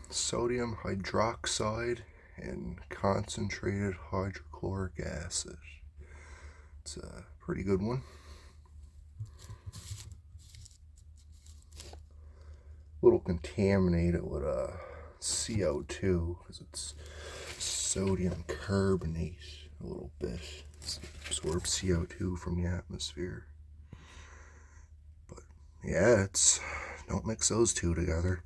sodium hydroxide and concentrated hydrochloric acid. It's a pretty good one. A little contaminated with CO2 because it's sodium carbonate a little bit. It absorbs CO2 from the atmosphere. But yeah, don't mix those two together.